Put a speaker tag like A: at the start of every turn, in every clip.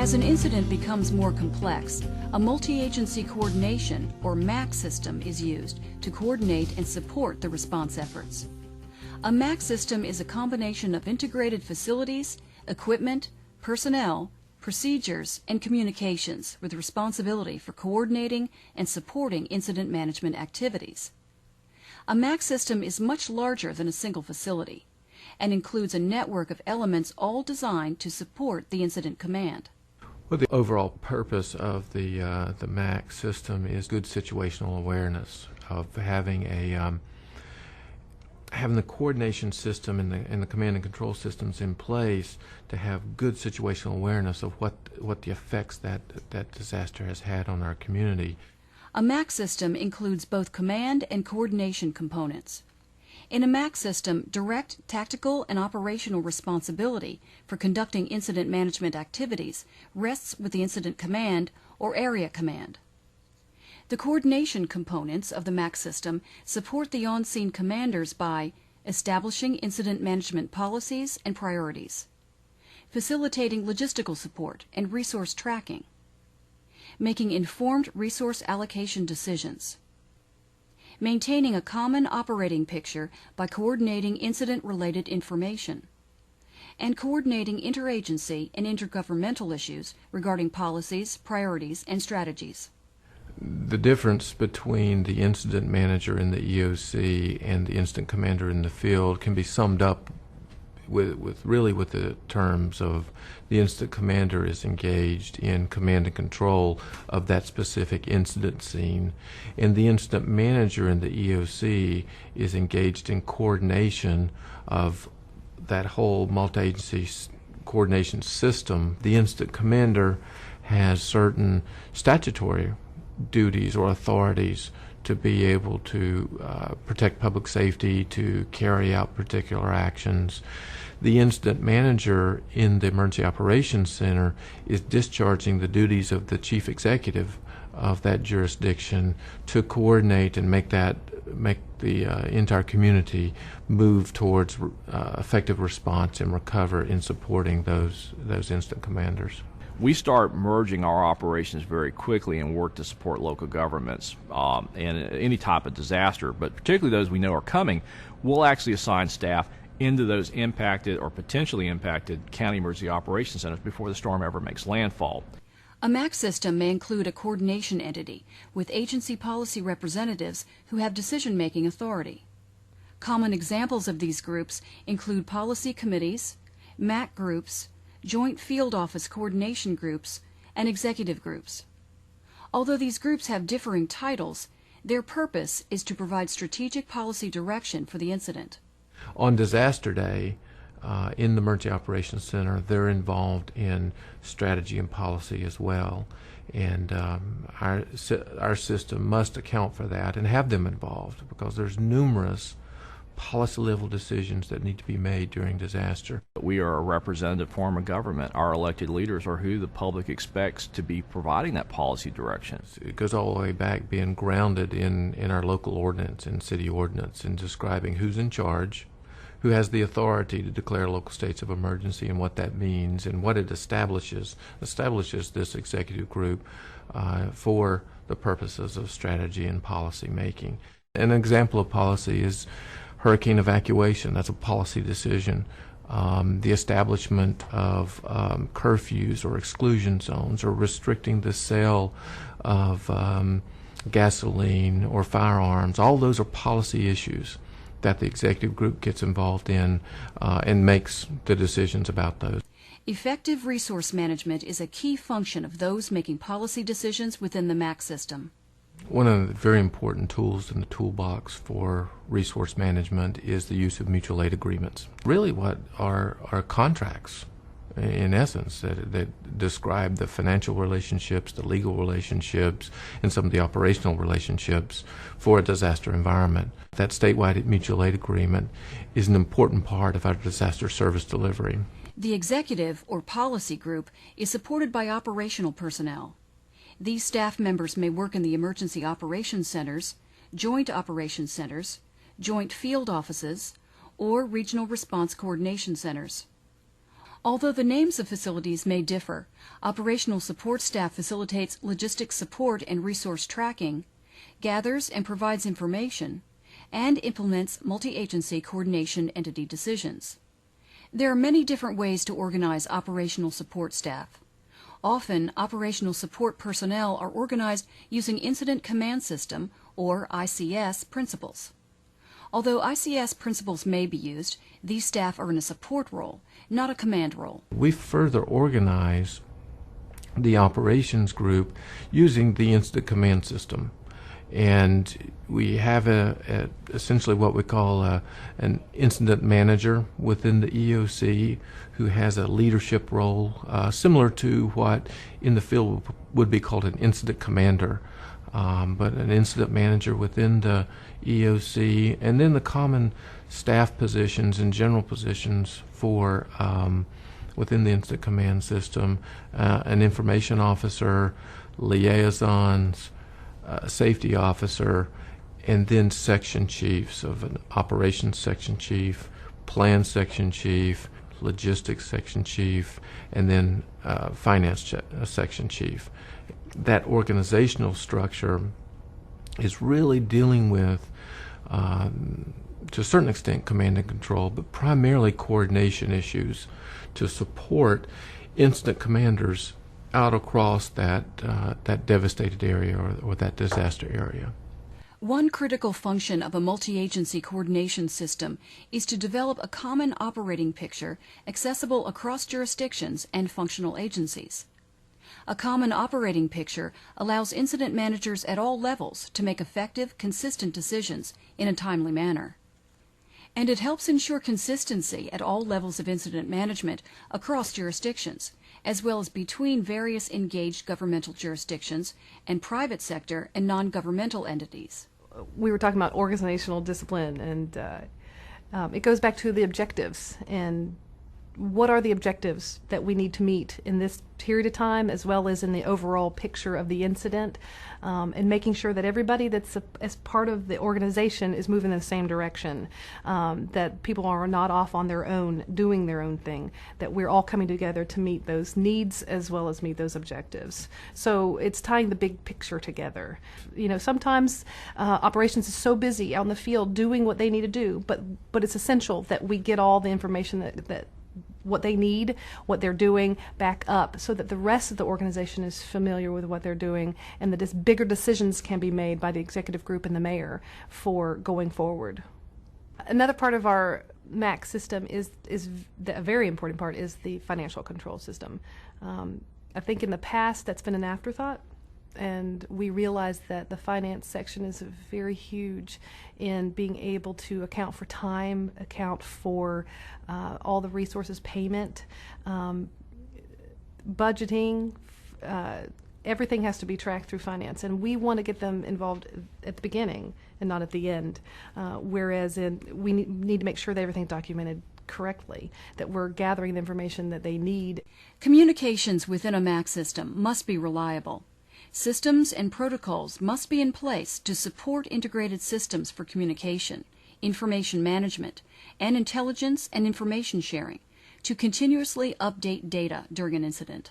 A: As an incident becomes more complex, a multi-agency coordination, or MAC system, is used to coordinate and support the response efforts. A MAC system is a combination of integrated facilities, equipment, personnel, procedures, and communications with responsibility for coordinating and supporting incident management activities. A MAC system is much larger than a single facility and includes a network of elements all designed to support the incident command.
B: Well, the overall purpose of the MAC system is good situational awareness, of having the coordination system and the command and control systems in place to have good situational awareness of what the effects that disaster has had on our community.
A: A MAC system includes both command and coordination components. In a MAC system, direct tactical and operational responsibility for conducting incident management activities rests with the incident command or area command. The coordination components of the MAC system support the on-scene commanders by establishing incident management policies and priorities, facilitating logistical support and resource tracking, making informed resource allocation decisions, maintaining a common operating picture by coordinating incident-related information, and coordinating interagency and intergovernmental issues regarding policies, priorities, and strategies.
B: The difference between the incident manager in the EOC and the incident commander in the field can be summed up with the terms of the incident commander is engaged in command and control of that specific incident scene, and the incident manager in the EOC is engaged in coordination of that whole multi-agency coordination system. The incident commander has certain statutory duties or authorities to be able to protect public safety, to carry out particular actions. The incident manager in the Emergency Operations Center is discharging the duties of the chief executive of that jurisdiction to coordinate and make the entire community move towards effective response and recover in supporting those incident commanders.
C: We start merging our operations very quickly and work to support local governments in any type of disaster, but particularly those we know are coming. We'll actually assign staff into those impacted or potentially impacted county emergency operations centers before the storm ever makes landfall.
A: A MAC system may include a coordination entity with agency policy representatives who have decision-making authority. Common examples of these groups include policy committees, MAC groups, joint field office coordination groups, and executive groups. Although these groups have differing titles, their purpose is to provide strategic policy direction for the incident.
B: On disaster day, in the Emergency Operations Center, they're involved in strategy and policy as well, and our system must account for that and have them involved because there's numerous policy-level decisions that need to be made during disaster.
C: We are a representative form of government. Our elected leaders are who the public expects to be providing that policy direction.
B: It goes all the way back, being grounded in our local ordinance and city ordinance and describing who's in charge, who has the authority to declare local states of emergency and what that means and what it establishes this executive group for the purposes of strategy and policy making. An example of policy is hurricane evacuation. That's a policy decision. The establishment of curfews or exclusion zones or restricting the sale of gasoline or firearms, all those are policy issues that the executive group gets involved in and makes the decisions about those.
A: Effective resource management is a key function of those making policy decisions within the MAC system.
B: One of the very important tools in the toolbox for resource management is the use of mutual aid agreements. Really what are contracts, in essence, that describe the financial relationships, the legal relationships, and some of the operational relationships for a disaster environment. That statewide mutual aid agreement is an important part of our disaster service delivery.
A: The executive or policy group is supported by operational personnel. These staff members may work in the emergency operations centers, joint operations centers, joint field offices, or regional response coordination centers. Although the names of facilities may differ, operational support staff facilitates logistics support and resource tracking, gathers and provides information, and implements multi-agency coordination entity decisions. There are many different ways to organize operational support staff. Often, operational support personnel are organized using Incident Command System, or ICS, principles. Although ICS principles may be used, these staff are in a support role, not a command role.
B: We further organize the operations group using the Incident Command System. And we have essentially what we call an incident manager within the EOC who has a leadership role similar to what in the field would be called an incident commander, but an incident manager within the EOC, and then the common staff positions and general positions for within the incident command system, an information officer, liaisons, safety officer, and then section chiefs of an operations section chief, plan section chief, logistics section chief, and then finance section chief. That organizational structure is really dealing with, to a certain extent, command and control, but primarily coordination issues to support incident commanders out across that devastated area or that disaster area.
A: One critical function of a multi-agency coordination system is to develop a common operating picture accessible across jurisdictions and functional agencies. A common operating picture allows incident managers at all levels to make effective, consistent decisions in a timely manner. And it helps ensure consistency at all levels of incident management across jurisdictions, as well as between various engaged governmental jurisdictions and private sector and non-governmental entities.
D: We were talking about organizational discipline, and it goes back to the objectives. And what are the objectives that we need to meet in this period of time, as well as in the overall picture of the incident, and making sure that everybody that's as part of the organization is moving in the same direction, that people are not off on their own doing their own thing, that we're all coming together to meet those needs as well as meet those objectives. So it's tying the big picture together. You know, sometimes operations is so busy out in the field doing what they need to do, but it's essential that we get all the information that what they need, what they're doing, back up so that the rest of the organization is familiar with what they're doing, and that bigger decisions can be made by the executive group and the mayor for going forward. Another part of our MAC system is a very important part is the financial control system. I think in the past that's been an afterthought, and we realize that the finance section is very huge in being able to account for time, account for all the resources, payment, budgeting. Everything has to be tracked through finance, and we want to get them involved at the beginning and not at the end. Whereas we need to make sure that everything's documented correctly, that we're gathering the information that they need.
A: Communications within a MAC system must be reliable. Systems and protocols must be in place to support integrated systems for communication, information management, and intelligence and information sharing to continuously update data during an incident.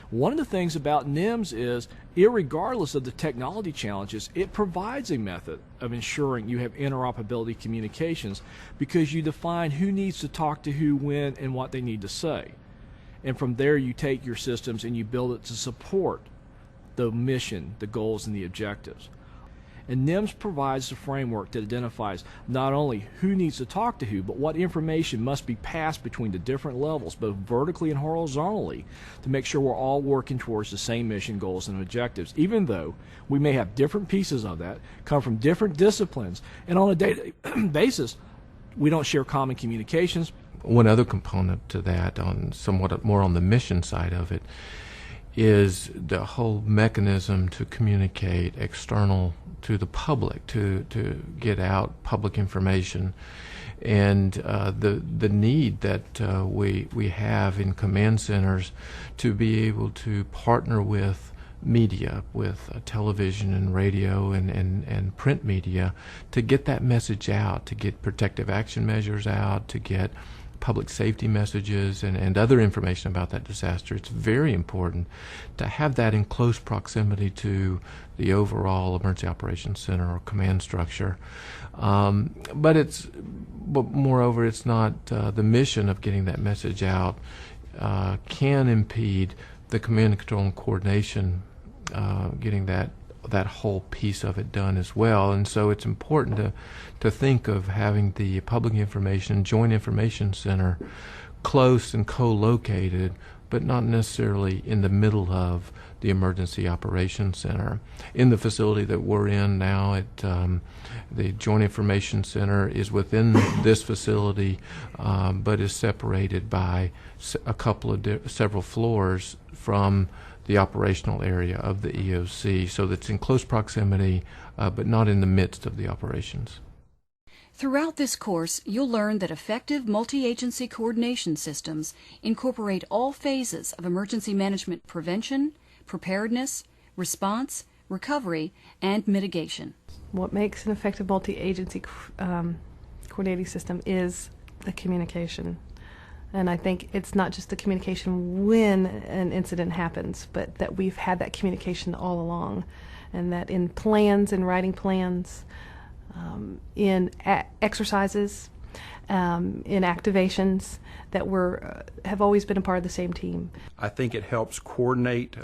C: One of the things about NIMS is, irregardless of the technology challenges, it provides a method of ensuring you have interoperability communications because you define who needs to talk to who, when, and what they need to say. And from there you take your systems and you build it to support the mission, the goals, and the objectives. And NIMS provides the framework that identifies not only who needs to talk to who, but what information must be passed between the different levels, both vertically and horizontally, to make sure we're all working towards the same mission, goals, and objectives, even though we may have different pieces of that, come from different disciplines, and on a day-to-day basis, we don't share common communications.
B: One other component to that, on somewhat more on the mission side of it, is the whole mechanism to communicate external to the public, to get out public information, and the need that we have in command centers to be able to partner with media, with television and radio and print media, to get that message out, to get protective action measures out, to get public safety messages and other information about that disaster, it's very important to have that in close proximity to the overall Emergency Operations Center or command structure. But moreover, it's not the mission of getting that message out can impede the command and control and coordination, getting that whole piece of it done as well. And so it's important to think of having the Public Information Joint Information Center close and co-located, but not necessarily in the middle of the Emergency Operations Center. In the facility that we're in now, the Joint Information Center is within this facility, but is separated by several floors from the operational area of the EOC, so that's in close proximity, but not in the midst of the operations.
A: Throughout this course, you'll learn that effective multi-agency coordination systems incorporate all phases of emergency management prevention, preparedness, response, recovery, and mitigation.
D: What makes an effective multi-agency coordinating system is the communication. And I think it's not just the communication when an incident happens, but that we've had that communication all along, and that in plans, in writing plans, in exercises, in activations, that have always been a part of the same team.
E: I think it helps coordinate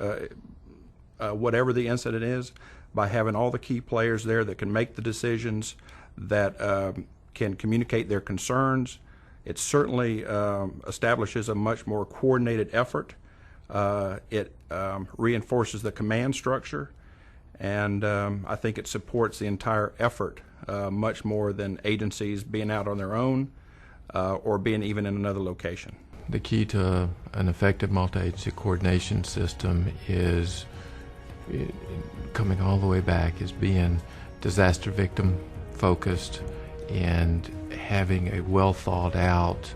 E: whatever the incident is by having all the key players there that can make the decisions, that can communicate their concerns. It certainly establishes a much more coordinated effort. It reinforces the command structure, and I think it supports the entire effort much more than agencies being out on their own or being even in another location.
B: The key to an effective multi-agency coordination system is coming all the way back, is being disaster victim focused and having a well thought out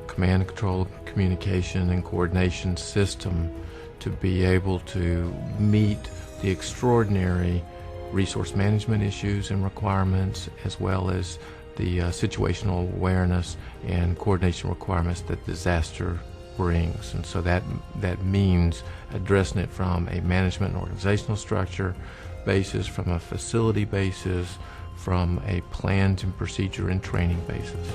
B: command and control, communication and coordination system to be able to meet the extraordinary resource management issues and requirements, as well as the situational awareness and coordination requirements that disaster brings. And so that means addressing it from a management and organizational structure basis, from a facility basis, from a plans and procedure and training basis.